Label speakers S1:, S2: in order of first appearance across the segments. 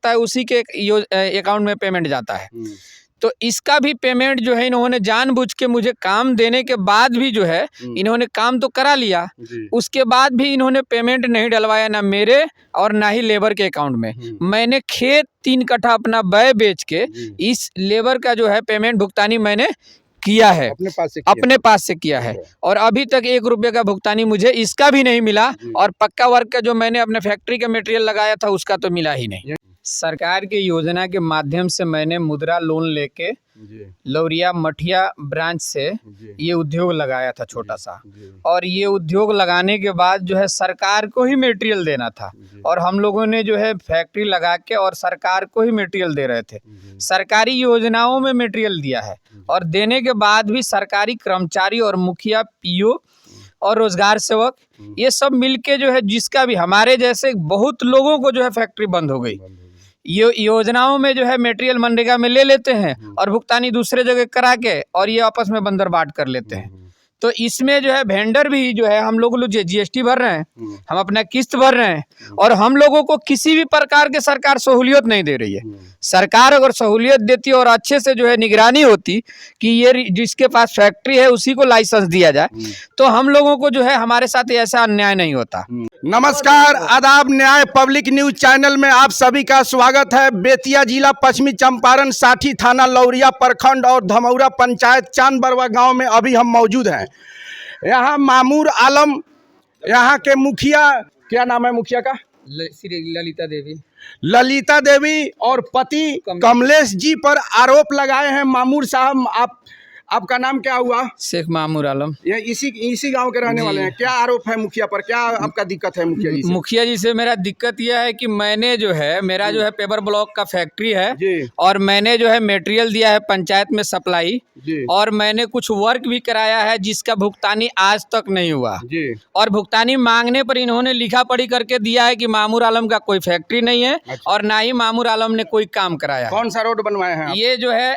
S1: करता है उसी के अकाउंट में पेमेंट जाता है। तो इसका भी पेमेंट जो है इन्होंने जानबूझ के मुझे काम देने के बाद भी जो है इन्होंने काम तो करा लिया, उसके बाद भी इन्होंने पेमेंट नहीं डलवाया, ना मेरे और ना ही लेबर के अकाउंट में। मैंने खेत 3 कट्ठा अपना बैय बेच के इस लेबर का जो है पेमेंट भुगतानी मैंने किया है, अपने पास से किया है, और अभी तक 1 रुपये का भुगतानी मुझे इसका भी नहीं मिला। और पक्का वर्क का जो मैंने अपने फैक्ट्री का मटेरियल लगाया था उसका तो मिला ही नहीं। सरकार की योजना के माध्यम से मैंने मुद्रा लोन लेके लौरिया मठिया ब्रांच से ये उद्योग लगाया था छोटा सा, और ये उद्योग लगाने के बाद जो है सरकार को ही मटेरियल देना था, और हम लोगों ने जो है फैक्ट्री लगा के और सरकार को ही मटेरियल दे रहे थे। सरकारी योजनाओं में मटेरियल दिया है, और देने के बाद भी सरकारी कर्मचारी और मुखिया, पीओ और रोजगार सेवक ये सब मिलके जो है, जिसका भी हमारे जैसे बहुत लोगों को जो है फैक्ट्री बंद हो गई। ये योजनाओं में जो है मटेरियल मनरेगा में ले लेते हैं और भुगतानी दूसरे जगह करा के और ये आपस में बंदर बाट कर लेते हैं। तो इसमें जो है वेंडर भी जो है, हम लोग जीएसटी भर रहे हैं, हम अपना किस्त भर रहे हैं, और हम लोगों को किसी भी प्रकार के सरकार सहूलियत नहीं दे रही है। सरकार अगर सहूलियत देती और अच्छे से जो है निगरानी होती कि ये जिसके पास फैक्ट्री है उसी को लाइसेंस दिया जाए, तो हम लोगों को जो है हमारे साथ ऐसा अन्याय नहीं होता।
S2: नमस्कार, आदाब, न्याय पब्लिक न्यूज चैनल में आप सभी का स्वागत है। बेतिया जिला, पश्चिमी चंपारण, साठी थाना, लौरिया प्रखंड और धमौरा पंचायत चांद बरवा गांव में अभी हम मौजूद हैं। यहाँ मामूर आलम, यहाँ के मुखिया, क्या नाम है मुखिया का? ललिता देवी और पति कमलेश जी पर आरोप लगाए हैं। मामूर साहब, आपका नाम क्या हुआ?
S1: शेख मामूर आलम।
S2: ये इसी गांव के रहने वाले हैं। क्या आरोप है मुखिया पर? क्या आपका दिक्कत है मुखिया जी से?
S1: मुखिया जी से मेरा दिक्कत यह है कि मैंने जो है, मेरा जो है पेपर ब्लॉक का फैक्ट्री है, और मैंने जो है मटेरियल दिया है पंचायत में सप्लाई, और मैंने कुछ वर्क भी कराया है जिसका भुगतानी आज तक नहीं हुआ। और भुगतानी मांगने पर इन्होंने लिखा पढ़ी करके दिया है कि मामूर आलम का कोई फैक्ट्री नहीं है। अच्छा। और ना ही मामूर आलम ने कोई काम कराया।
S2: कौन सा रोड बनवाए हैं?
S1: ये जो है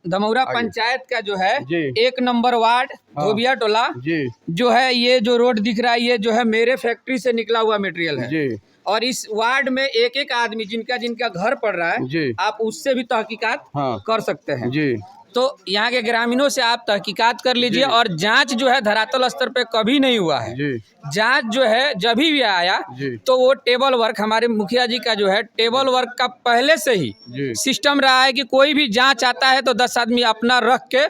S1: धमौरा पंचायत का जो है 1 नंबर वार्ड धोबिया टोला जो है, ये जो रोड दिख रहा है ये जो है मेरे फैक्ट्री से निकला हुआ मटेरियल है। और इस वार्ड में एक आदमी जिनका घर पड़ रहा है, आप उससे भी तहकीकात कर सकते हैं। तो यहाँ के ग्रामीणों से आप तहकीकात कर लीजिए। और जांच जो है धरातल स्तर पे कभी नहीं हुआ है। जांच जो है जब भी आया तो वो टेबल वर्क, हमारे मुखिया जी का जो है टेबल वर्क का पहले से ही सिस्टम रहा है कि कोई भी जांच आता है तो 10 आदमी अपना रख के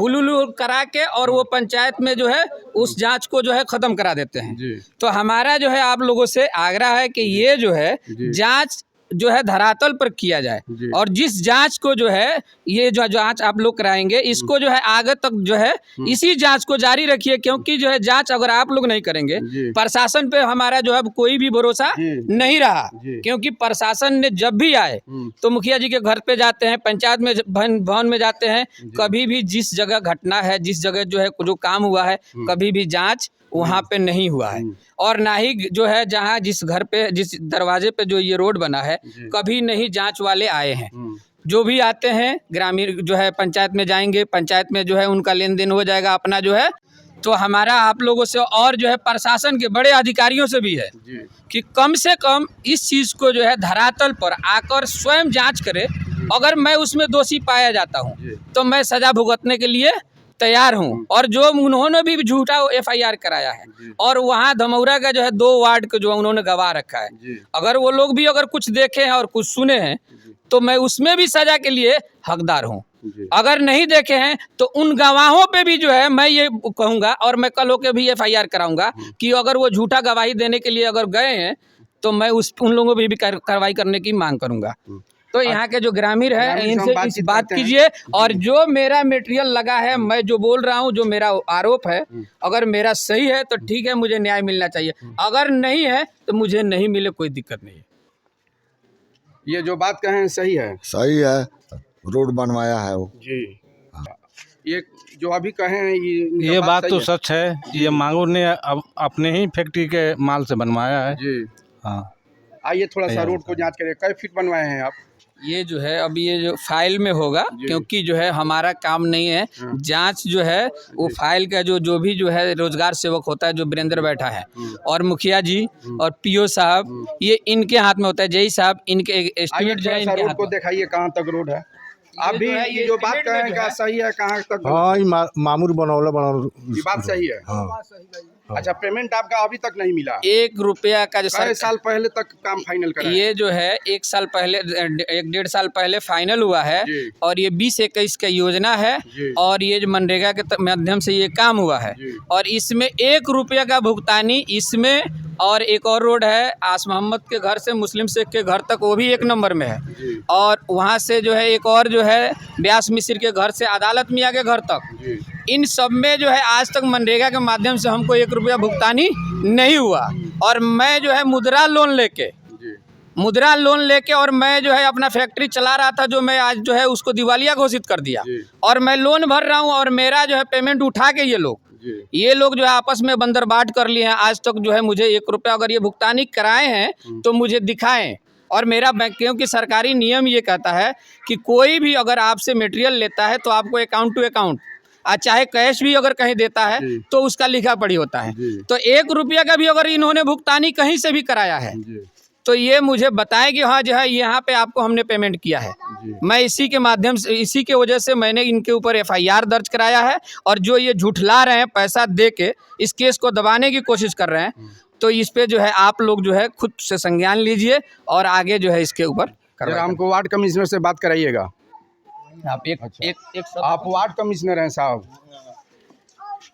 S1: हुलुलु करा के और वो पंचायत में जो है उस जांच को जो है खत्म करा देते हैं। तो हमारा जो है आप लोगों से आग्रह है कि ये जो है जांच जो है धरातल पर किया जाए, और जिस जांच को जो है ये जो जांच आप लोग कराएंगे इसको जो है आगे तक जो है इसी जांच को जारी रखिए, क्योंकि जो है जांच अगर आप लोग नहीं करेंगे, प्रशासन पे हमारा जो है कोई भी भरोसा नहीं रहा। क्योंकि प्रशासन ने जब भी आए तो मुखिया जी के घर पे जाते हैं, पंचायत में भवन में जाते हैं, कभी भी जिस जगह घटना है, जिस जगह जो है जो काम हुआ है, कभी भी जाँच वहाँ पे नहीं हुआ है। और ना ही जो है जहाँ जिस घर पे, जिस दरवाजे पे जो ये रोड बना है, कभी नहीं जांच वाले आए हैं। जो भी आते हैं ग्रामीण जो है पंचायत में जाएंगे, पंचायत में जो है उनका लेन देन हो जाएगा अपना जो है। तो हमारा आप लोगों से और जो है प्रशासन के बड़े अधिकारियों से भी है कि कम से कम इस चीज़ को जो है धरातल पर आकर स्वयं जाँच करे। अगर मैं उसमें दोषी पाया जाता हूँ तो मैं सजा भुगतने के लिए तैयार हूँ। और जो उन्होंने भी झूठा FIR कराया है, और वहाँ धमौरा का जो है 2 वार्ड को जो उन्होंने गवाह रखा है, अगर वो लोग भी अगर कुछ देखे हैं और कुछ सुने हैं तो मैं उसमें भी सजा के लिए हकदार हूँ। अगर नहीं देखे हैं तो उन गवाहों पे भी जो है मैं ये कहूँगा, और मैं कल होके भी FIR कराऊंगा कि अगर वो झूठा गवाही देने के लिए अगर गए हैं तो मैं उन लोगों पर भी कार्रवाई करने की मांग करूँगा। तो यहाँ के जो ग्रामीण है इनसे इस बात कीजिए। और जो मेरा मटेरियल लगा है, मैं जो बोल रहा हूँ, जो मेरा आरोप है, अगर मेरा सही है तो ठीक है, मुझे न्याय मिलना चाहिए। अगर नहीं है तो मुझे नहीं मिले, कोई दिक्कत नहीं है।
S2: ये जो बात कहें सही है?
S3: सही है, रोड बनवाया है वो
S2: जी। ये जो अभी कहें
S4: ये बात तो सच है। ये मांगूर ने अपने ही फैक्ट्री के माल से बनवाया है जी। हाँ,
S2: आइए थोड़ा सा रोड को जांच करें। कई फीट बनवाए हैं आप?
S1: ये जो है अभी ये जो फाइल में होगा, क्योंकि जो है हमारा काम नहीं है जांच, जो है वो फाइल का जो भी जो है रोजगार सेवक होता है, जो वीरेंद्र बैठा है, और मुखिया जी और पीओ साहब, ये इनके हाथ में होता है। जय साहब इनके एस्टीमेट जो है इनके हाथ
S2: को दिखाइए कहाँ तक रोड है। अभी ये जो बात कहें का सही है, कहाँ तक?
S5: हाँ, मामूर बनौला
S2: ये बात सही है।
S5: हाँ।
S2: अच्छा, पेमेंट आपका अभी तक नहीं मिला?
S1: 1 रुपया का जो
S2: साल पहले तक काम फाइनल करा?
S1: ये जो है 1 साल पहले, 1-1.5 साल पहले फाइनल हुआ है, और ये 20-21 का योजना है, और ये जो मनरेगा के माध्यम से ये काम हुआ है, और इसमें 1 रुपया का भुगतानी इसमें। और एक और रोड है आस मोहम्मद के घर से मुस्लिम शेख के घर तक, वो भी 1 नंबर में है, और वहाँ से जो है एक और जो है व्यास मिस्र के घर से अदालत मियाँ के घर तक, इन सब में जो है आज तक मनरेगा के माध्यम से हमको 1 रुपया भुगतानी नहीं हुआ। और मैं जो है मुद्रा लोन लेके और मैं जो है अपना फैक्ट्री चला रहा था, जो मैं आज जो है उसको दिवालिया घोषित कर दिया, और मैं लोन भर रहा हूँ, और मेरा जो है पेमेंट उठा के ये लोग जो है आपस में बंदरबाट कर लिए हैं। आज तक जो है मुझे 1 रुपया अगर ये भुगतानी कराए हैं तो मुझे दिखाएं। और मेरा बैंक, क्योंकि सरकारी नियम ये कहता है कि कोई भी अगर आपसे मटेरियल लेता है तो आपको अकाउंट टू अकाउंट, चाहे कैश भी अगर कहीं देता है तो उसका लिखा पढ़ी होता है। तो 1 रुपया का भी अगर इन्होंने भुगतानी कहीं से भी कराया है तो ये मुझे बताएं कि हाँ जो है यहाँ पे आपको हमने पेमेंट किया है। मैं इसी के माध्यम से, इसी के वजह से मैंने इनके ऊपर FIR दर्ज कराया है। और जो ये झूठला रहे हैं पैसा दे के, इस केस को दबाने की कोशिश कर रहे हैं, तो इस पे जो है आप लोग जो है खुद से संज्ञान लीजिए और आगे जो है इसके ऊपर
S2: हमको वार्ड कमिश्नर से बात कराइएगा।
S1: आप
S2: आप वार्ड कमिश्नर हैं साहब।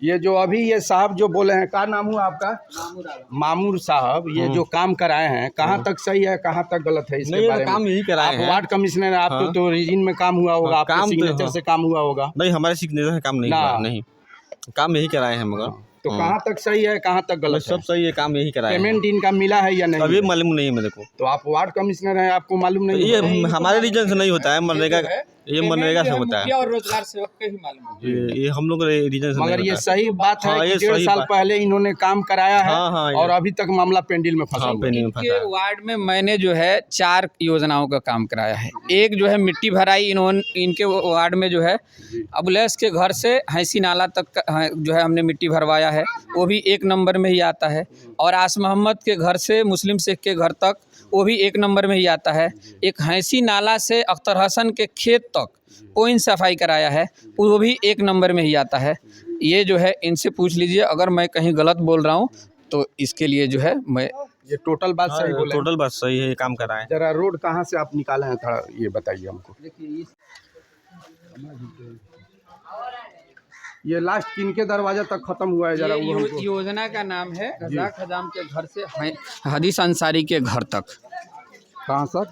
S2: ये जो अभी ये साहब जो बोले हैं, क्या नाम हुआ आपका? मामूर साहब। ये जो काम कराए हैं कहाँ तक सही है, कहाँ तक गलत है, इसके बारे में? काम यही कराए हैं। वार्ड कमिश्नर है आप, तो रीजन में काम हुआ होगा, आपके सिग्नेचर से काम हुआ होगा?
S6: नहीं, हमारे सिग्नेचर से काम नहीं हुआ, नहीं, काम यही कराए हैं। मगर
S2: तो कहाँ तक सही है, कहाँ तक गलत है?
S6: सब सही है, काम यही कराए।
S2: पेमेंट इनका मिला है या नहीं?
S6: अभी मालूम नहीं है मेरे को।
S2: तो आप वार्ड कमिश्नर हैं, आपको मालूम नहीं?
S6: ये हमारे रीजन से नहीं होता है, मनरेगा, ये मनरेगा से होता है,
S1: और रोजगार सेवक के ही मालूम है।
S6: ये हम लोग रीजन से।
S2: मगर ये सही बात है कि 1.5 साल पहले इन्होंने काम कराया है, और अभी तक मामला पेंडिंग में फंसा है।
S1: इनके वार्ड में मैंने जो है 4 योजनाओं का काम कराया है। एक जो है मिट्टी भराई, इनके वार्ड में जो है अबुलैस के घर से हैसी नाला तक जो है हमने मिट्टी भरवाया है, वो भी 1 नंबर में ही आता है। और आस मोहम्मद के घर से मुस्लिम शेख के घर तक, वो भी 1 नंबर में ही आता है। एक हैसी नाला से अख्तर हसन के खेत तक कोइन सफाई कराया है, वो भी 1 नंबर में ही आता है। ये जो है इनसे पूछ लीजिए, अगर मैं कहीं गलत बोल रहा हूँ तो इसके लिए जो है मैं,
S2: ये टोटल बात सही बोले?
S6: टोटल बात सही है, ये काम कराए।
S2: जरा रोड कहाँ से आप निकाले हैं, थोड़ा ये बताइए हमको। ये लास्ट किनके दरवाजा तक खत्म हुआ है, जरा वो हमको।
S1: योजना का नाम है रजाक हजाम के घर से हदीस अंसारी के घर तक।
S2: कहाँ सर?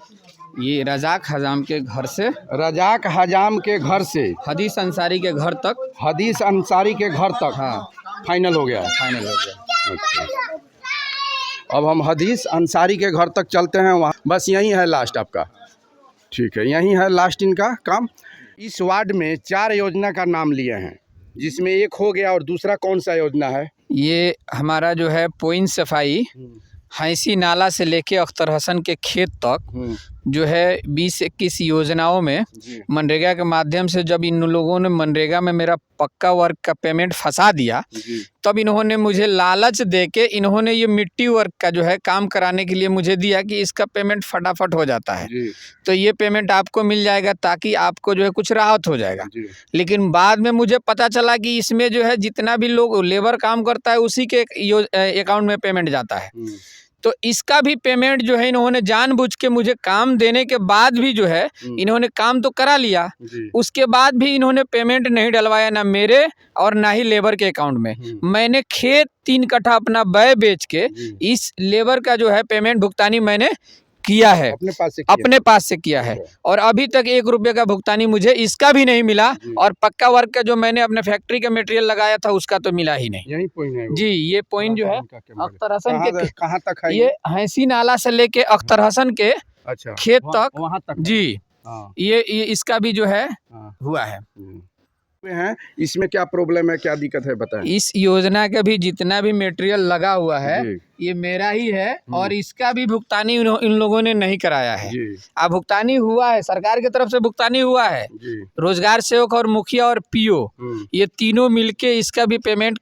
S1: ये रजाक हजाम के घर से,
S2: रजाक हजाम के घर से
S1: हदीस अंसारी के घर तक,
S2: हदीस अंसारी के घर तक।
S1: हाँ,
S2: फाइनल हो गया है?
S1: फाइनल हो गया।
S2: अच्छा। अब हम हदीस अंसारी के घर तक चलते हैं, वहाँ बस यही है लास्ट आपका? ठीक है, यही है लास्ट इनका काम। इस वार्ड में 4 योजना का नाम लिए हैं, जिसमें एक हो गया, और दूसरा कौन सा योजना है?
S1: ये हमारा जो है पोइन सफाई हैसी नाला से लेके अख्तर हसन के खेत तक जो है 20-21 योजनाओं में मनरेगा के माध्यम से, जब इन लोगों ने मनरेगा में मेरा पक्का वर्क का पेमेंट फंसा दिया, तब इन्होंने मुझे लालच देके इन्होंने ये मिट्टी वर्क का जो है काम कराने के लिए मुझे दिया कि इसका पेमेंट फटाफट हो जाता है, तो ये पेमेंट आपको मिल जाएगा, ताकि आपको जो है कुछ राहत हो जाएगा। लेकिन बाद में मुझे पता चला कि इसमें जो है जितना भी लोग लेबर काम करता है उसी के अकाउंट में पेमेंट जाता है। तो इसका भी पेमेंट जो है इन्होंने जानबूझ के मुझे काम देने के बाद भी जो है इन्होंने काम तो करा लिया, उसके बाद भी इन्होंने पेमेंट नहीं डलवाया, ना मेरे और ना ही लेबर के अकाउंट में। मैंने खेत 3 कट्ठा अपना बैय बेच के इस लेबर का जो है पेमेंट भुगतानी मैंने किया है, अपने पास से किया है, और अभी तक 1 रुपये का भुगतानी मुझे इसका भी नहीं मिला। और पक्का वर्क का जो मैंने अपने फैक्ट्री का मटेरियल लगाया था उसका तो मिला ही नहीं।
S2: यही पॉइंट है
S1: जी, ये पॉइंट जो है अख्तर हसन के
S2: कहाँ तक है?
S1: ये हैसी नाला से लेके अख्तर हसन के खेत तक,
S2: वहाँ तक
S1: जी। ये इसका भी जो है हुआ है।
S2: हैं, इसमें क्या प्रॉब्लम है, क्या दिक्कत है बताएं।
S1: इस योजना का भी जितना भी मटेरियल लगा हुआ है ये मेरा ही है और इसका भी भुगतानी इन लोगों ने नहीं कराया है। अब भुगतानी हुआ है, सरकार की तरफ से भुगतानी हुआ है। रोजगार सेवक और मुखिया और पीओ ये तीनों मिलके इसका भी पेमेंट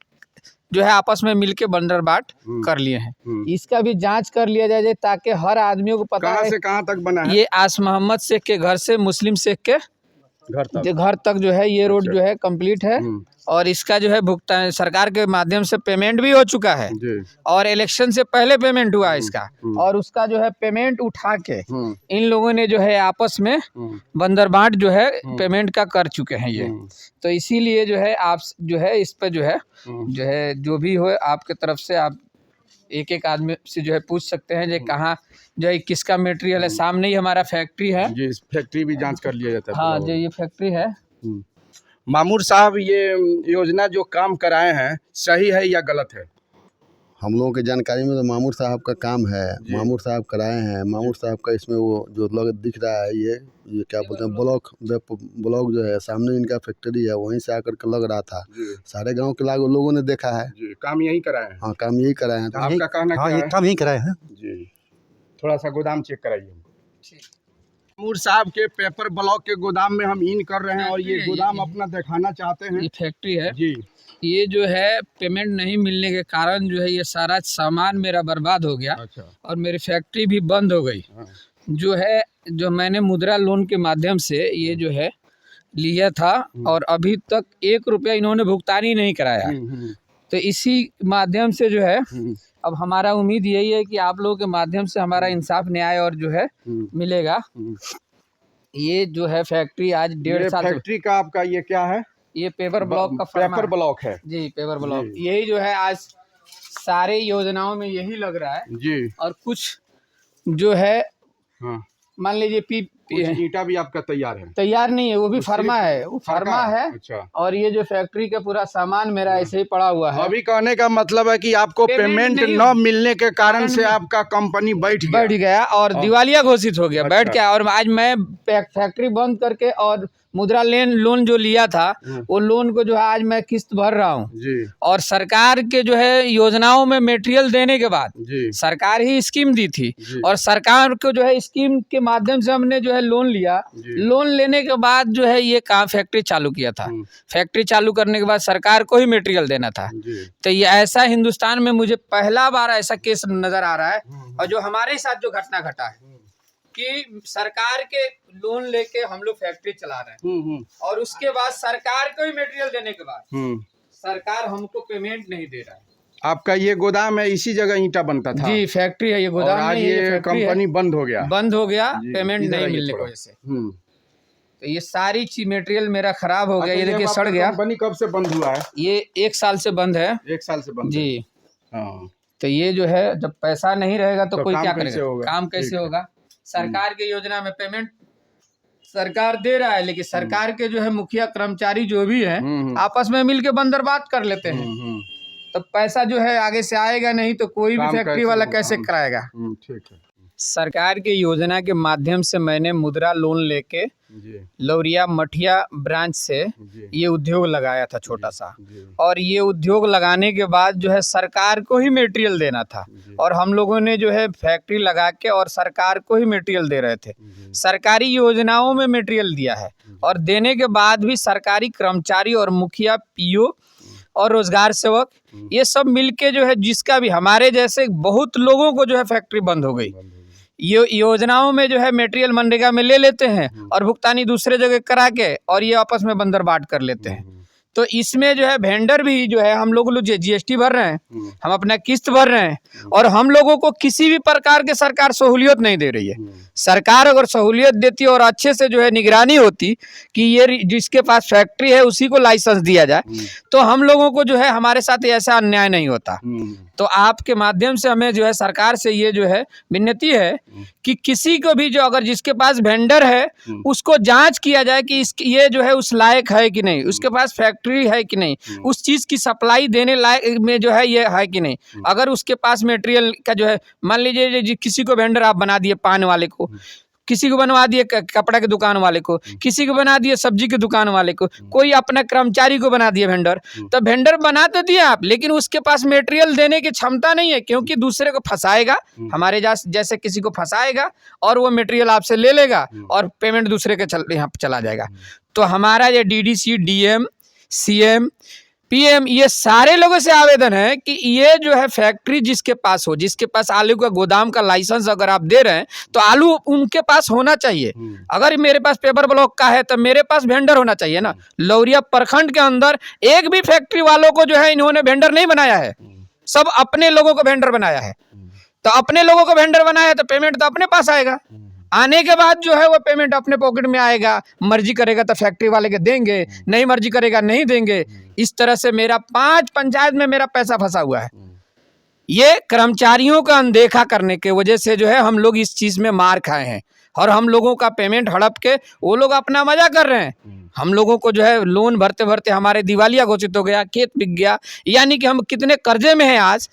S1: जो है आपस में मिलके बंडर बाट कर लिए हैं। इसका भी जांच कर लिया जाए ताकि हर आदमी को पता
S2: कहाँ
S1: है
S2: से कहाँ तक बना है।
S1: ये आस मोहम्मद शेख के घर से मुस्लिम शेख के घर तक जो है ये रोड जो है कंप्लीट है और इसका जो है भुगतान सरकार के माध्यम से पेमेंट भी हो चुका है और इलेक्शन से पहले पेमेंट हुआ है इसका और उसका जो है पेमेंट उठा के इन लोगों ने जो है आपस में बंदरबाट जो है पेमेंट का कर चुके हैं ये। तो इसीलिए जो है आप जो है इस पे जो है जो भी हो आपके तरफ से आप एक एक आदमी से जो है पूछ सकते हैं जो कहाँ जो है किसका मटेरियल है। सामने ही हमारा फैक्ट्री है
S2: जी, इस फैक्ट्री भी जांच कर लिया जाता है।
S1: हाँ जो ये फैक्ट्री है।
S2: मामूर साहब ये योजना जो काम कराए हैं सही है या गलत है?
S3: हम लोगों की जानकारी में तो मामूर साहब का काम है, मामूर साहब कराए हैं। मामूर साहब का इसमें वो जो दिख रहा है ये क्या बोलते हैं ब्लॉक जो है सामने इनका फैक्ट्री है, वहीं से आकर के लग रहा था। सारे गांव के लोगों ने देखा है
S2: काम यही कराए हैं।
S3: हाँ काम यही कराए हैं।
S2: तो आपका कहना क्या है?
S5: काम यही कराए हैं
S2: जी, थोड़ा सा गोदाम चेक कराइए। मामूर साहब के पेपर ब्लॉक के गोदाम में हम इन कर रहे हैं और ये गोदाम अपना दिखाना चाहते हैं।
S1: ये फैक्ट्री है
S2: जी,
S1: ये जो है पेमेंट नहीं मिलने के कारण जो है ये सारा सामान मेरा बर्बाद हो गया।
S2: अच्छा।
S1: और मेरी फैक्ट्री भी बंद हो गई। जो मैंने मुद्रा लोन के माध्यम से ये जो है लिया था और अभी तक 1 रुपया इन्होंने भुगतान ही नहीं कराया। तो इसी माध्यम से जो है अब हमारा उम्मीद यही है कि आप लोगों के माध्यम से हमारा इंसाफ न्याय और जो है मिलेगा। ये जो है फैक्ट्री आज 1.5 साल
S2: फैक्ट्री का आपका ये क्या है?
S1: ये पेपर ब्लॉक का
S2: पेपर ब्लॉक है
S1: जी, पेपर ब्लॉक यही जो है आज सारे योजनाओं में यही लग रहा है
S2: जी।
S1: और कुछ जो है
S2: हाँ।
S1: मान लीजिए
S2: ईटा भी आपका तैयार है?
S1: तैयार नहीं है, वो भी फर्मा है, वो फर्मा है।
S2: अच्छा।
S1: और ये जो फैक्ट्री का पूरा सामान मेरा ऐसे ही पड़ा हुआ है।
S2: अभी कहने का मतलब है कि आपको पेमेंट न मिलने के कारण से आपका कंपनी बैठ
S1: गया और दिवालिया घोषित हो गया। बैठ गया और आज मैं फैक्ट्री बंद करके और मुद्रा लोन जो लिया था वो लोन को जो है आज मैं किस्त भर रहा हूँ। और सरकार के जो है योजनाओं में मटेरियल देने के बाद सरकार ही स्कीम दी थी और सरकार को जो है स्कीम के माध्यम से हमने जो है लोन लिया। लोन लेने के बाद जो है ये काम फैक्ट्री चालू किया था। फैक्ट्री चालू करने के बाद सरकार को ही मटेरियल देना था। तो ये ऐसा हिंदुस्तान में मुझे पहला बार ऐसा केस नजर आ रहा है। और जो हमारे साथ जो घटना घटा है कि सरकार के लोन लेके हम लोग फैक्ट्री चला रहे हैं और उसके बाद सरकार को ही मटेरियल देने के बाद सरकार हमको पेमेंट नहीं दे रहा है।
S2: आपका ये गोदाम है, इसी जगह ईंटा बनता था?
S1: जी, फैक्ट्री है, ये गोदाम
S2: आज ये कंपनी बंद हो गया
S1: पेमेंट नहीं मिलने की वजह से। तो ये सारी चीज मटेरियल मेरा खराब हो गया। ये देखिए सड़ गया।
S2: कंपनी कब से बंद हुआ है?
S1: ये 1 साल से बंद है।
S2: 1 साल से बंद
S1: जी।
S2: हाँ।
S1: तो ये जो है जब पैसा नहीं रहेगा तो कोई क्या करेगा, काम कैसे होगा। सरकार के योजना में पेमेंट सरकार दे रहा है लेकिन सरकार के जो है मुखिया कर्मचारी जो भी है आपस में मिलके बंदरबात कर लेते हैं। तो पैसा जो है आगे से आएगा नहीं तो कोई भी फैक्ट्री वाला कैसे कराएगा।
S2: ठीक है।
S1: सरकार के योजना के माध्यम से मैंने मुद्रा लोन लेके लौरिया मठिया ब्रांच से ये उद्योग लगाया था छोटा सा। और ये उद्योग लगाने के बाद जो है सरकार को ही मटेरियल देना था और हम लोगों ने जो है फैक्ट्री लगा के और सरकार को ही मटेरियल दे रहे थे। सरकारी योजनाओं में मटेरियल दिया है और देने के बाद भी सरकारी कर्मचारी और मुखिया पीओ और रोजगार सेवक ये सब मिलके जो है जिसका भी हमारे जैसे बहुत लोगों को जो है फैक्ट्री बंद हो गई। ये योजनाओं में जो है मटेरियल मनरेगा में ले लेते हैं और भुगतानी दूसरे जगह करा के और ये आपस में बंदरबाट कर लेते हैं। तो इसमें जो है वेंडर भी जो है हम लोग GST भर रहे हैं, हम अपना किस्त भर रहे हैं और हम लोगों को किसी भी प्रकार के सरकार सहूलियत नहीं दे रही है। सरकार अगर सहूलियत देती और अच्छे से जो है निगरानी होती कि ये जिसके पास फैक्ट्री है उसी को लाइसेंस दिया जाए तो हम लोगों को जो है हमारे साथ ऐसा अन्याय नहीं होता। तो आपके माध्यम से हमें जो है सरकार से ये जो है विनती है कि किसी को भी जो अगर जिसके पास वेंडर है उसको जांच किया जाए कि ये जो है उस लायक है कि नहीं, उसके पास फैक्ट्री है कि नहीं, उस चीज़ की सप्लाई देने लायक में जो है ये है कि नहीं। अगर उसके पास मटेरियल का जो है मान लीजिए किसी को वेंडर आप बना दिए पान वाले को, किसी को बनवा दिए कपड़ा की दुकान वाले को, किसी को बना दिए सब्जी की दुकान वाले को, कोई अपना कर्मचारी को बना दिए वेंडर। तो वेंडर बना तो दिए आप, लेकिन उसके पास मटेरियल देने की क्षमता नहीं है, क्योंकि दूसरे को फंसाएगा, हमारे जैसे किसी को फंसाएगा और वो मटेरियल आपसे ले लेगा और पेमेंट दूसरे के यहाँ चला जाएगा। तो हमारा ये डीडीसी, डीएम, सीएम, पीएम, ये सारे लोगों से आवेदन है कि ये जो है फैक्ट्री जिसके पास हो, जिसके पास आलू का गोदाम का लाइसेंस अगर आप दे रहे हैं तो आलू उनके पास होना चाहिए। अगर मेरे पास पेपर ब्लॉक का है तो मेरे पास वेंडर होना चाहिए ना। लौरिया प्रखंड के अंदर एक भी फैक्ट्री वालों को जो है इन्होंने वेंडर नहीं बनाया है, सब अपने लोगों को वेंडर बनाया है। तो अपने लोगों को वेंडर बनाया है तो पेमेंट तो अपने पास आएगा, आने के बाद जो है वो पेमेंट अपने पॉकेट में आएगा। मर्जी करेगा तो फैक्ट्री वाले के देंगे, नहीं मर्जी करेगा नहीं देंगे। इस तरह से मेरा 5 पंचायत में मेरा पैसा फंसा हुआ है। ये कर्मचारियों का अनदेखा करने के वजह से जो है हम लोग इस चीज में मार खाए हैं और हम लोगों का पेमेंट हड़प के वो लोग अपना मजा कर रहे हैं। हम लोगों को जो है लोन भरते भरते हमारे दिवालिया घोषित हो गया, खेत बिक गया, यानी कि हम कितने कर्जे में हैं आज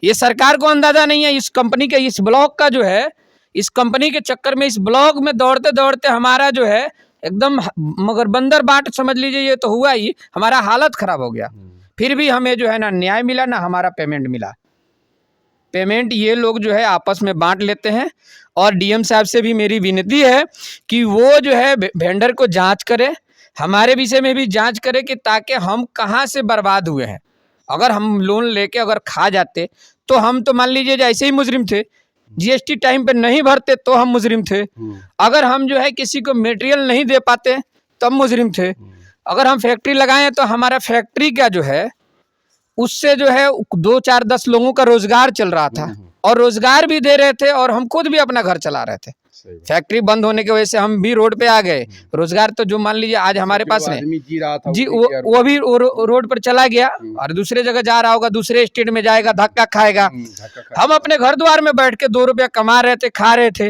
S1: ये सरकार को अंदाजा नहीं है। इस कंपनी के इस ब्लॉक का जो है, इस कंपनी के चक्कर में इस ब्लॉक में दौड़ते दौड़ते हमारा जो है एकदम मगर बंदर बाट समझ लीजिए, ये तो हुआ ही, हमारा हालत खराब हो गया। फिर भी हमें जो है ना न्याय मिला ना हमारा पेमेंट मिला। पेमेंट ये लोग जो है आपस में बांट लेते हैं। और डीएम साहब से भी मेरी विनती है कि वो जो है वेंडर को जांच करे, हमारे विषय में भी जांच करे कि ताकि हम कहाँ से बर्बाद हुए हैं। अगर हम लोन लेके अगर खा जाते तो हम तो मान लीजिए ऐसे ही मुजरिम थे, जीएसटी टाइम पे नहीं भरते तो हम मुजरिम थे। अगर हम जो है किसी को मटेरियल नहीं दे पाते तब मुजरिम थे। अगर हम फैक्ट्री लगाएं तो हमारा फैक्ट्री का जो है उससे जो है 2, 4, 10 लोगों का रोजगार चल रहा था और रोजगार भी दे रहे थे और हम खुद भी अपना घर चला रहे थे। फैक्ट्री बंद होने की वजह से हम भी रोड पे आ गए। रोजगार तो जो मान लीजिए आज हमारे पास नहीं जी, वो भी रोड पर चला गया और दूसरे जगह जा रहा होगा, दूसरे स्टेट में जाएगा, धक्का खाएगा। हम अपने घर द्वार में बैठ के 2 रुपया कमा रहे थे, खा रहे थे।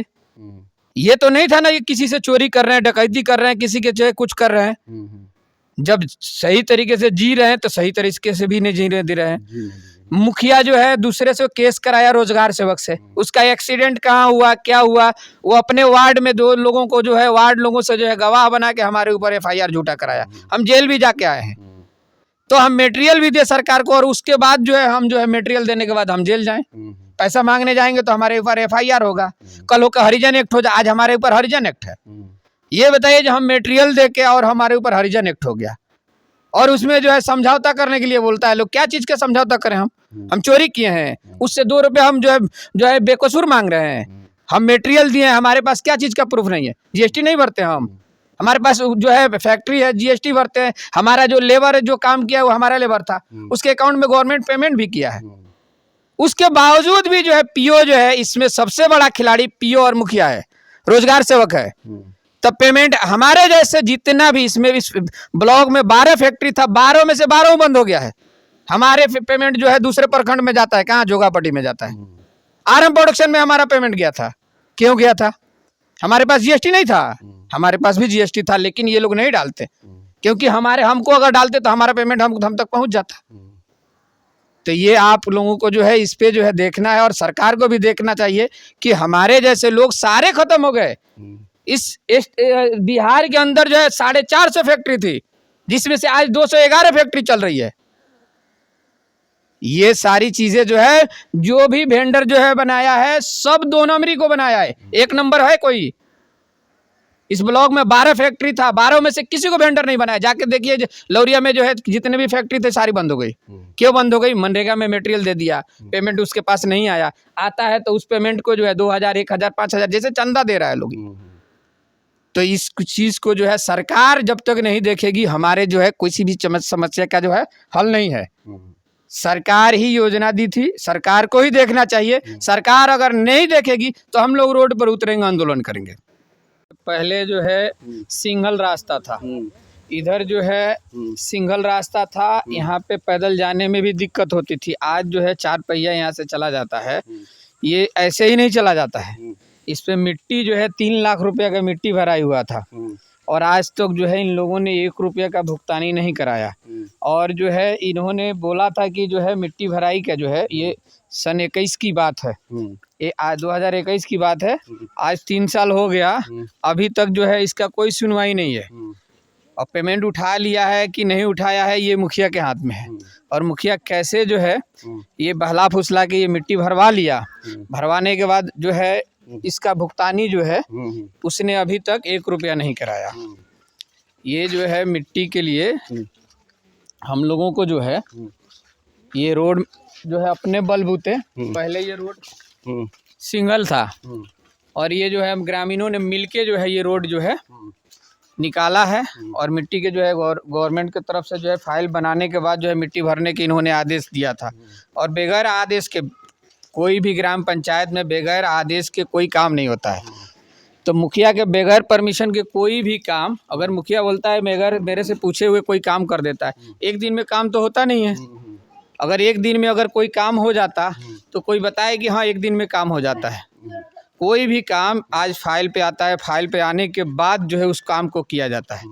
S1: ये तो नहीं था ना कि किसी से चोरी कर रहे हैं, डकैती कर रहे हैं, किसी के जो कुछ कर रहे हैं। जब सही तरीके से जी रहे हैं तो सही तरीके से भी नहीं जीने दे रहे हैं। मुखिया जो है दूसरे से केस कराया रोजगार सेवक से, उसका एक्सीडेंट कहाँ हुआ, क्या हुआ, वो अपने वार्ड में 2 लोगों को जो है वार्ड लोगों से जो है गवाह बना के हमारे ऊपर एफआईआर झूठा कराया। हम जेल भी जाके आए हैं। तो हम मटेरियल भी दे सरकार को और उसके बाद जो है हम जो है मटेरियल देने के बाद हम जेल जाएं, पैसा मांगने जाएंगे तो हमारे ऊपर एफआईआर होगा। कल होकर हरिजन एक्ट हो जाए, आज हमारे ऊपर हरिजन एक्ट है। ये बताइए जो हम मटेरियल दे के और हमारे ऊपर हरिजन एक्ट हो गया और उसमें जो है समझौता करने के लिए बोलता है लोग। क्या चीज का समझौता करें? हम चोरी किए हैं, उससे 2 रुपये हम जो है बेकसूर मांग रहे हैं। हम मटेरियल दिए हैं, हमारे पास क्या चीज का प्रूफ नहीं है? जीएसटी नहीं भरते हम, हमारे पास जो है फैक्ट्री है, जीएसटी भरते हैं। हमारा जो लेबर जो काम किया है वो हमारा लेबर था, उसके अकाउंट में गवर्नमेंट पेमेंट भी किया है। उसके बावजूद भी जो है पीओ जो है इसमें सबसे बड़ा खिलाड़ी पीओ और मुखिया है, रोजगार सेवक है। तब पेमेंट हमारे जैसे जितना भी इसमें इस ब्लॉक में 12 फैक्ट्री था, 12 में से 12 बंद हो गया है। हमारे पेमेंट जो है दूसरे प्रखंड में जाता है, कहाँ? जोगापट्टी में जाता है। आरएम प्रोडक्शन में हमारा पेमेंट गया था। क्यों गया था? हमारे पास जीएसटी नहीं था। हमारे पास भी जीएसटी था, लेकिन ये लोग नहीं डालते, क्योंकि हमको अगर डालते तो हमारा पेमेंट हम तक पहुंच जाता। तो ये आप लोगों को जो है इस पे जो है देखना है और सरकार को भी देखना चाहिए कि हमारे जैसे लोग सारे खत्म हो गए। इस बिहार के अंदर जो है 450 फैक्ट्री थी, जिसमें से आज 211 फैक्ट्री चल रही है। ये सारी चीजें जो है जो भी वेंडर जो है बनाया है सब 2 नंबरी को बनाया है, 1 नंबर है कोई। इस ब्लॉक में 12 फैक्ट्री था, 12 में से किसी को वेंडर नहीं बनाया। जाके देखिए लौरिया में जो है जितने भी फैक्ट्री थे सारी बंद हो गई। क्यों बंद हो गई? मनरेगा में मटेरियल दे दिया, पेमेंट उसके पास नहीं आया। आता है तो उस पेमेंट को जो है 2000, 1000, 5000 जैसे चंदा दे रहा है लोग। तो इस चीज को जो है सरकार जब तक नहीं देखेगी, हमारे जो है किसी भी समस्या का जो है हल नहीं है। सरकार ही योजना दी थी, सरकार को ही देखना चाहिए। सरकार अगर नहीं देखेगी तो हम लोग रोड पर उतरेंगे, आंदोलन करेंगे। पहले जो है सिंगल रास्ता था, इधर जो है सिंगल रास्ता था, यहाँ पे पैदल जाने में भी दिक्कत होती थी। आज जो है 4 पहिया यहाँ से चला जाता है, ये ऐसे ही नहीं चला जाता है। इस पे मिट्टी जो है 3 लाख रुपए का मिट्टी भराई हुआ था और आज तक जो है इन लोगों ने 1 रुपये का भुगतानी नहीं कराया। और जो है इन्होंने बोला था कि जो है मिट्टी भराई का जो है ये सन 21 की बात है, ये आज 2021 की बात है, आज 3 साल हो गया, अभी तक जो है इसका कोई सुनवाई नहीं है। और पेमेंट उठा लिया है कि नहीं उठाया है ये मुखिया के हाथ में है। और मुखिया कैसे जो है ये बहला फुसला के ये मिट्टी भरवा लिया, भरवाने के बाद जो है इसका भुगतानी जो है उसने अभी तक 1 रुपया नहीं कराया। ये जो है मिट्टी के लिए हम लोगों को जो है ये रोड जो है अपने बलबूते, पहले ये रोड सिंगल था और ये जो है हम ग्रामीणों ने मिलके जो है ये रोड जो है निकाला है। और मिट्टी के जो है गवर्नमेंट की तरफ से जो है फाइल बनाने के बाद जो है मिट्टी भरने के इन्होंने आदेश दिया था। और बगैर आदेश के कोई भी ग्राम पंचायत में बगैर आदेश के कोई काम नहीं होता है। तो मुखिया के बगैर परमिशन के कोई भी काम, अगर मुखिया बोलता है बगैर मेरे से पूछे हुए कोई काम कर देता है, एक दिन में काम तो होता नहीं है। अगर एक दिन में अगर कोई काम हो जाता तो कोई बताए कि हाँ एक दिन में काम हो जाता है। कोई भी काम आज फाइल पे आता है, फाइल पे आने के बाद जो है उस काम को किया जाता है।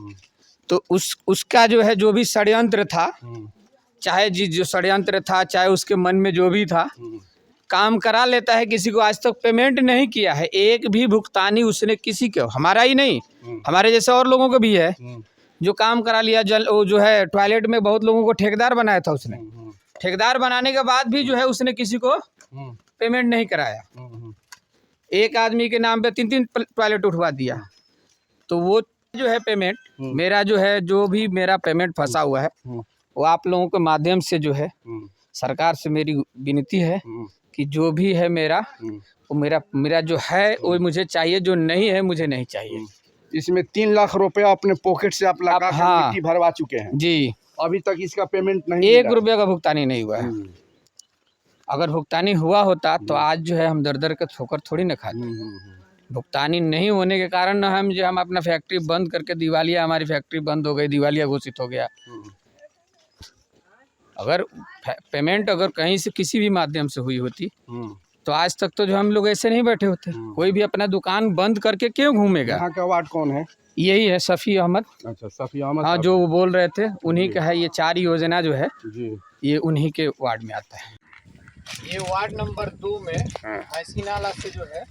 S1: तो उसका जो है जो भी षड्यंत्र था, चाहे जो षड्यंत्र था, चाहे उसके मन में जो भी था, काम करा लेता है। किसी को आज तक पेमेंट नहीं किया है, एक भी भुगतानी उसने किसी को, हमारा ही नहीं हमारे जैसे और लोगों को भी है जो काम करा लिया। वो जो है टॉयलेट में बहुत लोगों को ठेकेदार बनाया था उसने, ठेकेदार बनाने के बाद भी जो है उसने किसी को पेमेंट नहीं कराया। एक आदमी के नाम पे 3-3 टॉयलेट उठवा दिया। तो वो जो है पेमेंट मेरा जो है, जो भी मेरा पेमेंट फंसा हुआ है वो आप लोगों के माध्यम से जो है सरकार से मेरी विनती है कि जो भी है मेरा वो मेरा जो है वो मुझे चाहिए, जो नहीं है मुझे नहीं चाहिए।
S2: इसमें 3 लाख रुपया अपने पॉकेट से आप लगा कर
S1: हाँ।
S2: मिट्टी भरवा चुके हैं
S1: जी,
S2: अभी तक इसका पेमेंट नहीं
S1: 1 रुपया का भुगतानी नहीं हुआ है। अगर भुगतानी हुआ होता तो आज जो है हम दर का ठोकर थोड़ी ना खाते। भुगतानी नहीं होने के कारण ना हम अपना फैक्ट्री बंद करके दिवालिया, हमारी फैक्ट्री बंद हो गई, दिवालिया घोषित हो गया। अगर पेमेंट अगर कहीं से किसी भी माध्यम से हुई होती तो आज तक तो जो हम लोग ऐसे नहीं बैठे होते। कोई भी अपना दुकान बंद करके क्यों घूमेगा।
S2: यहाँ का वार्ड कौन है?
S1: यही है शफी अहमद।
S2: अच्छा, शफी अहमद।
S1: हाँ, जो वो बोल रहे थे उन्हीं का है। ये 4 योजना जो है
S2: जी,
S1: ये उन्हीं के वार्ड में आता है। ये वार्ड नंबर 2 में ऐसी नाला से जो है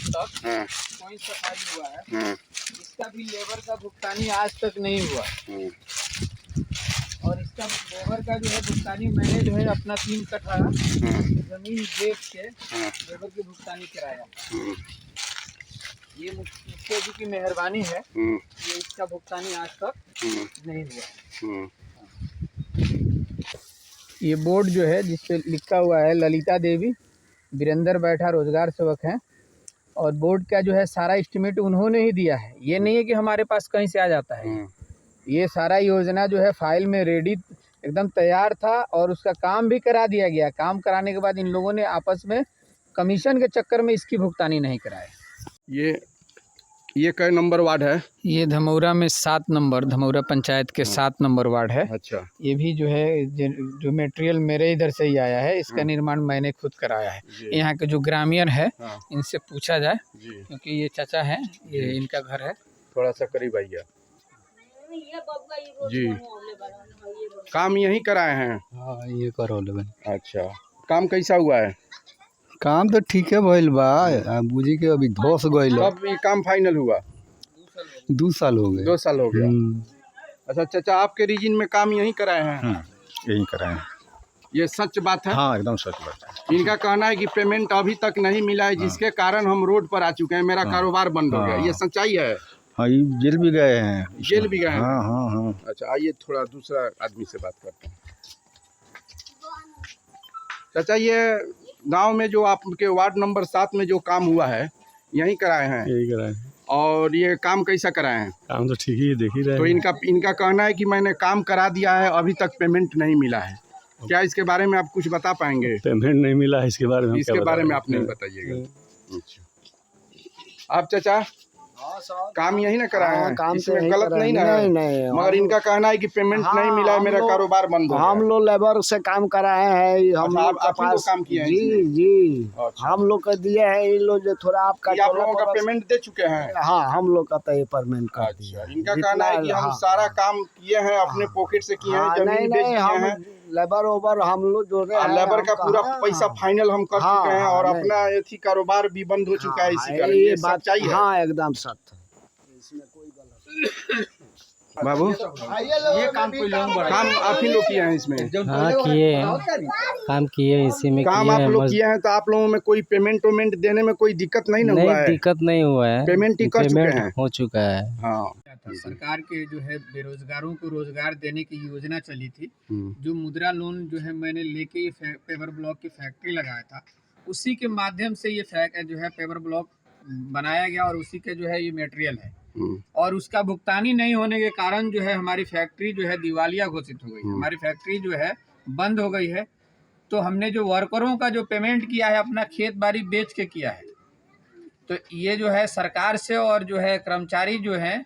S1: तक कोई सफाई हुआ है, इसका भी लेबर का भुगतानी आज तक नहीं हुआ। और इसका लेबर का जो है भुगतानी मैंने जो है अपना 3 कट्ठा जमीन बेच के लेबर की भुगतानी कराया। ये मुखिया जी की मेहरबानी है, ये इसका भुगतानी आज तक नहीं हुआ। ये बोर्ड जो है जिस पे लिखा हुआ है ललिता देवी वीरेंद्र बैठा रोजगार सेवक हैं। और बोर्ड का जो है सारा एस्टिमेट उन्होंने ही दिया है। ये नहीं है कि हमारे पास कहीं से आ जाता है। ये सारा योजना जो है फाइल में रेडी एकदम तैयार था और उसका काम भी करा दिया गया। काम कराने के बाद इन लोगों ने आपस में कमीशन के चक्कर में इसकी भुगतानी नहीं कराया।
S2: ये कई नंबर वार्ड है?
S1: ये धमौरा में 7 नंबर, धमौरा पंचायत के 7 नंबर वार्ड है।
S2: अच्छा।
S1: ये भी जो है जो मटेरियल मेरे इधर से ही आया है, इसका निर्माण मैंने खुद कराया है। यहाँ के जो ग्रामीण है इनसे पूछा जाए, क्योंकि ये चाचा हैं, ये इनका घर है।
S2: थोड़ा सा करीब आइए जी। काम यही कराए हैं?
S5: हाँ, ये करो लेबन।
S2: अच्छा, काम कैसा हुआ है?
S5: काम तो ठीक है भइल बा, बुझी के अभी धोस गइल।
S2: कब ये काम फाइनल हुआ?
S5: 2 साल हो गए।
S2: 2 साल हो गया। अच्छा चाचा, आपके रीजन में काम यही कराए हैं?
S4: यही कराए हैं।
S2: ये सच बात है?
S4: हाँ, एकदम सच बात है।
S2: इनका कहना है कि पेमेंट अभी तक नहीं मिला है, जिसके कारण हम रोड पर आ चुके हैं, मेरा कारोबार बंद हो गया। ये सच्चाई है?
S4: हाँ, ये जेल भी गए हैं।
S2: जेल भी गए हैं?
S4: हाँ हाँ हाँ।
S2: अच्छा, आइए थोड़ा दूसरा आदमी से बात करते हैं। चाचा, ये गांव में जो आपके वार्ड नंबर 7 में जो काम हुआ है यही कराए हैं?
S4: यही कराए हैं।
S2: और ये काम कैसा कराए हैं?
S4: काम तो ठीक ही देख ही रहे
S2: तो
S4: हैं।
S2: इनका कहना है कि मैंने काम करा दिया है, अभी तक पेमेंट नहीं मिला है। क्या इसके बारे में आप कुछ बता पाएंगे?
S4: पेमेंट नहीं मिला है, इसके बारे में
S2: इसके बारे में आप नहीं बताइएगा। अच्छा, आप चाचा काम यही ना कराए हैं?
S7: काम
S2: इसमें गलत नहीं ना है?
S7: नहीं,
S2: मगर इनका कहना है कि पेमेंट नहीं मिला है, मेरा कारोबार बंद हो गया।
S7: हम लोग लेबर से काम कराए हैं। हम लोग
S2: आप ही लोग काम किए हैं?
S7: जी।
S2: अच्छा।
S7: हम लोग का दिए हैं, इन लोग जो थोड़ा आपका
S2: आप लोगों का पेमेंट दे चुके हैं?
S7: हाँ, हम लोग का तो पेमेंट कर दिया।
S2: इनका कहना है कि हम सारा काम किए हैं, अपने पॉकेट से किए हैं, जमीन बेच किए हैं,
S7: लेबर ओबर हम लोग जो रहे हैं,
S2: लेबर का
S7: हम
S2: पूरा
S7: कहाँ-
S2: पैसा फाइनल हम कर
S7: हाँ,
S2: चुके हैं और
S7: नहीं।
S2: अपना एथी कारोबार भी बंद हो चुका है इसी कारण।
S7: ये
S2: ये
S7: बात
S2: सच्चाई है
S7: हाँ एकदम सत्य। इसमें कोई गलत
S2: बाबू।
S1: ये काम कोई लोग
S2: काम आप ही लोग किए हैं इसमें?
S8: हाँ किए हैं, काम किए इसी में
S2: काम
S8: किए
S2: आप
S8: हैं
S2: लोग
S8: बस।
S2: किए हैं तो आप लोगों में कोई पेमेंट वेमेंट देने में कोई दिक्कत नहीं ना
S8: नहीं
S2: हुआ है?
S8: दिक्कत नहीं हुआ है,
S2: पेमेंट ही कर चुके
S8: पेमेंट
S2: हैं।
S8: हो चुका है।
S2: हाँ।
S1: सरकार के जो है बेरोजगारों को रोजगार देने की योजना चली थी, जो मुद्रा लोन जो है मैंने लेके ये पेपर ब्लॉक की फैक्ट्री लगाया था, उसी के माध्यम से ये जो है पेपर ब्लॉक बनाया गया और उसी के जो है ये मटेरियल है। और उसका भुगतानी नहीं होने के कारण जो है हमारी फैक्ट्री जो है दिवालिया घोषित हो गई है। हमारी फैक्ट्री जो है बंद हो गई है। तो हमने जो वर्करों का जो पेमेंट किया है अपना खेत बाड़ी बेच के किया है। तो ये जो है सरकार से और जो है कर्मचारी जो है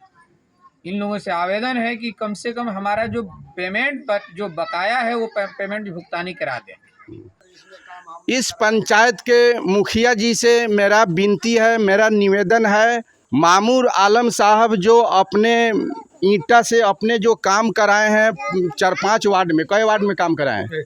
S1: इन लोगों से आवेदन है कि कम से कम हमारा जो पेमेंट जो बकाया है वो पेमेंट भुगतानी करा दें।
S2: इस पंचायत के मुखिया जी से मेरा विनती है, मेरा निवेदन है, मामूर आलम साहब जो अपने ईंटा से अपने जो काम कराए हैं 4-5 वार्ड में, कई वार्ड में काम कराए हैं?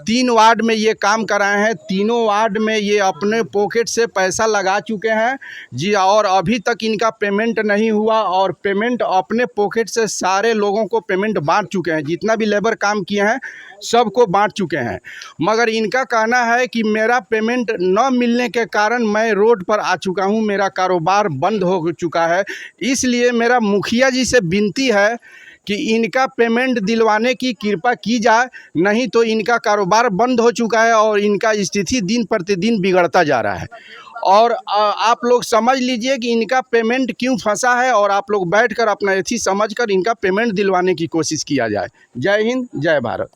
S2: 3 वार्ड में ये काम कराए हैं। तीनों वार्ड में ये अपने पॉकेट से पैसा लगा चुके हैं जी, और अभी तक इनका पेमेंट नहीं हुआ और पेमेंट अपने पॉकेट से सारे लोगों को पेमेंट बांट चुके हैं। जितना भी लेबर काम किए हैं सबको बांट चुके हैं, मगर इनका कहना है कि मेरा पेमेंट न मिलने के कारण मैं रोड पर आ चुका हूं, मेरा कारोबार बंद हो चुका है। इसलिए मेरा मुखिया जी से विनती है कि इनका पेमेंट दिलवाने की कृपा की जाए, नहीं तो इनका कारोबार बंद हो चुका है और इनका स्थिति दिन प्रतिदिन बिगड़ता जा रहा है। और आप लोग समझ लीजिए कि इनका पेमेंट क्यों फंसा है और आप लोग बैठकर अपना एथी समझकर इनका पेमेंट दिलवाने की कोशिश किया जाए। जय हिंद, जय भारत।